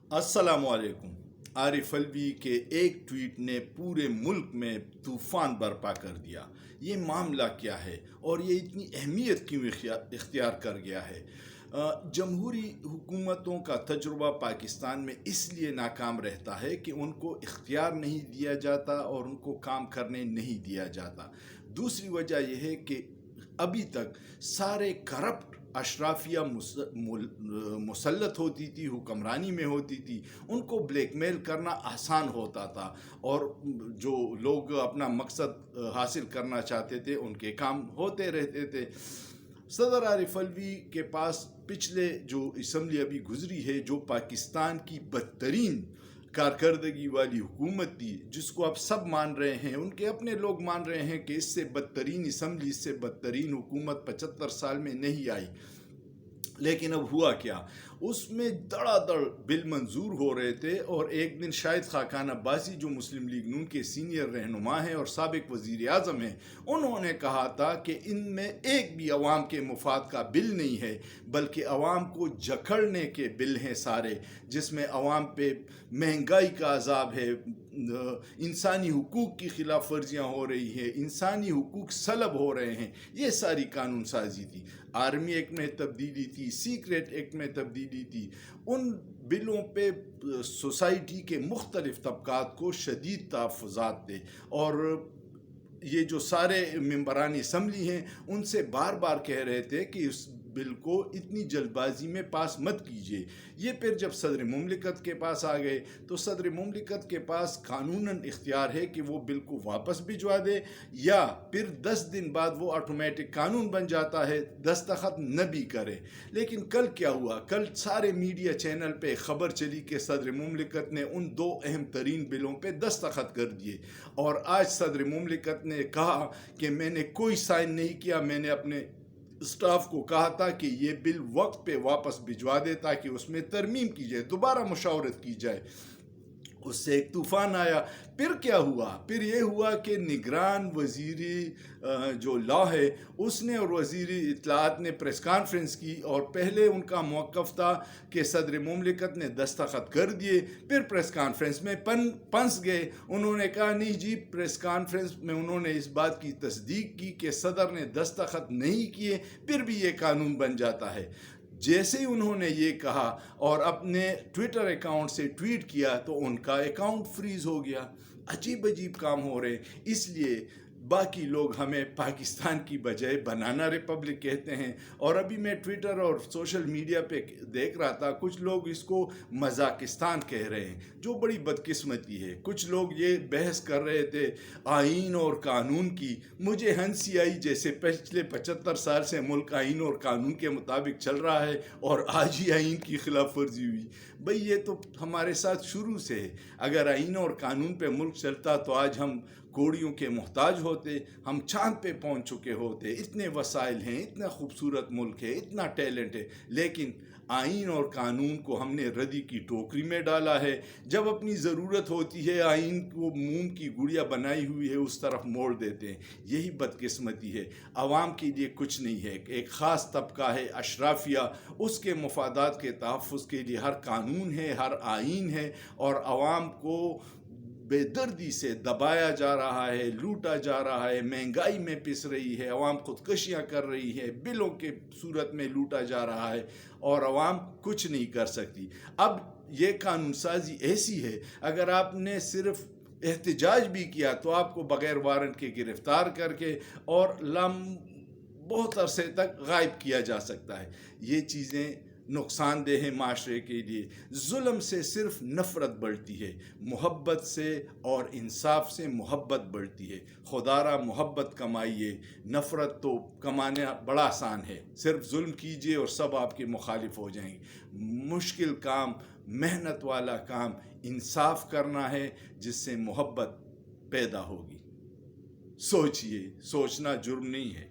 अस्सलाम वालेकुम। आरिफ अलवी के एक ट्वीट ने पूरे मुल्क में तूफ़ान बर्पा कर दिया। ये मामला क्या है और ये इतनी अहमियत क्यों इख्तियार कर गया है? जमहूरी हुकूमतों का तजुर्बा पाकिस्तान में इसलिए नाकाम रहता है कि उनको इख्तियार नहीं दिया जाता और उनको काम करने नहीं दिया जाता। दूसरी वजह यह है कि अभी तक सारे करप्ट अशराफिया मुसल्लत होती थी, हुक्मरानी में होती थी, उनको ब्लैकमेल करना आसान होता था और जो लोग अपना मकसद हासिल करना चाहते थे उनके काम होते रहते थे। सदर आरिफ अलवी के पास पिछले जो असम्बली अभी गुजरी है, जो पाकिस्तान की बदतरीन कारकर्दगी वाली हुकूमत थी, जिसको आप सब मान रहे हैं, उनके अपने लोग मान रहे हैं कि इससे बदतरीन असम्बली, इससे बदतरीन हुकूमत 75 साल में नहीं आई। लेकिन अब हुआ क्या, उसमें धड़ाधड़ बिल मंजूर हो रहे थे और एक दिन शाहिद खाकान अब्बासी जो मुस्लिम लीग नून के सीनियर रहनुमा हैं और साबिक वज़ीर आज़म हैं, उन्होंने कहा था कि इनमें एक भी अवाम के मुफाद का बिल नहीं है, बल्कि अवाम को जकड़ने के बिल हैं सारे, जिसमें अवाम पे महंगाई का अजाब है, इंसानी हुकूक की खिलाफ वर्जियाँ हो रही है, इंसानी हुकूक सलब हो रहे हैं। ये सारी कानून साजी थी। आर्मी एक्ट में तब्दीली थी, सीक्रेट एक्ट में तब्दीली थी। उन बिलों पे सोसाइटी के मुख्तलिफ तबकात को शदीद तहफ़्फ़ुज़ात थे और ये जो सारे मेंबरान असम्बली हैं उनसे बार बार कह रहे थे कि उस बिल को इतनी जल्दबाजी में पास मत कीजिए। ये फिर जब सदर मुमलिकत के पास आ गए तो सदर मुमलिकत के पास कानूनन इख्तियार है कि वो बिल को वापस भिजवा दे या फिर 10 दिन बाद वो ऑटोमेटिक कानून बन जाता है, दस्तखत न भी करे। लेकिन कल क्या हुआ, कल सारे मीडिया चैनल पे खबर चली कि सदर मुमलिकत ने उन दो अहम तरीन बिलों पे दस्तखत कर दिए और आज सदर मुमलिकत ने कहा कि मैंने कोई साइन नहीं किया, मैंने अपने स्टाफ को कहा था कि ये बिल वक्त पे वापस भिजवा दे ताकि उसमें तरमीम की जाए, दोबारा मुशावरत की जाए। उससे एक तूफ़ान आया। फिर क्या हुआ, फिर ये हुआ कि निगरान वज़ीरी जो लॉ है उसने और वज़ीरी इत्तलाआत ने प्रेस कॉन्फ्रेंस की और पहले उनका मौक़िफ़ था कि सदर मुमलिकत ने दस्तखत कर दिए, फिर प्रेस कॉन्फ्रेंस में पंस गए। उन्होंने कहा नहीं जी, प्रेस कॉन्फ्रेंस में उन्होंने इस बात की तस्दीक की कि सदर ने दस्तखत नहीं किए, फिर भी ये कानून बन जाता है। जैसे ही उन्होंने ये कहा और अपने ट्विटर अकाउंट से ट्वीट किया तो उनका अकाउंट फ्रीज़ हो गया। अजीब अजीब काम हो रहे हैं। इसलिए बाकी लोग हमें पाकिस्तान की बजाय बनाना रिपब्लिक कहते हैं और अभी मैं ट्विटर और सोशल मीडिया पे देख रहा था, कुछ लोग इसको मजाकिस्तान कह रहे हैं, जो बड़ी बदकिस्मती है। कुछ लोग ये बहस कर रहे थे आइन और कानून की। मुझे हंसी आई, जैसे पिछले 75 साल से मुल्क आइन और कानून के मुताबिक चल रहा है और आज ही आइन की खिलाफ वर्जी हुई। भाई ये तो हमारे साथ शुरू से है। अगर आइन और कानून पे मुल्क चलता तो आज हम कोड़ियों के मोहताज होते, हम चांद पे पहुंच चुके होते। इतने वसाइल हैं, इतना खूबसूरत मुल्क है, इतना टैलेंट है, लेकिन आइन और कानून को हमने रद्दी की टोकरी में डाला है। जब अपनी ज़रूरत होती है आइन को मोम की गुड़िया बनाई हुई है उस तरफ मोड़ देते हैं। यही बदकिस्मती है। आवाम के लिए कुछ नहीं है, एक ख़ास तबका है अशराफिया, उसके मफादात के तहफ़्फ़ुज़ के लिए हर कानून है, हर आइन है और आवाम को बेदर्दी से दबाया जा रहा है, लूटा जा रहा है, महंगाई में पिस रही है, अवाम खुदकशियाँ कर रही है, बिलों के सूरत में लूटा जा रहा है और अवाम कुछ नहीं कर सकती। अब ये कानून साजी ऐसी है, अगर आपने सिर्फ एहतजाज भी किया तो आपको बग़ैर वारंट के गिरफ़्तार करके और बहुत अरसे तक गायब किया जा सकता है। ये चीज़ें नुकसानदेह है माशरे के लिए। जुल्म से सिर्फ नफ़रत बढ़ती है, मोहब्बत से और इंसाफ से मोहब्बत बढ़ती है। खुदारा मोहब्बत कमाइए, नफ़रत तो कमाना बड़ा आसान है। सिर्फ जुल्म कीजिए और सब आपके मुखालिफ हो जाएंगे। मुश्किल काम, मेहनत वाला काम इंसाफ करना है, जिससे मोहब्बत पैदा होगी। सोचिए, सोचना जुर्म नहीं है।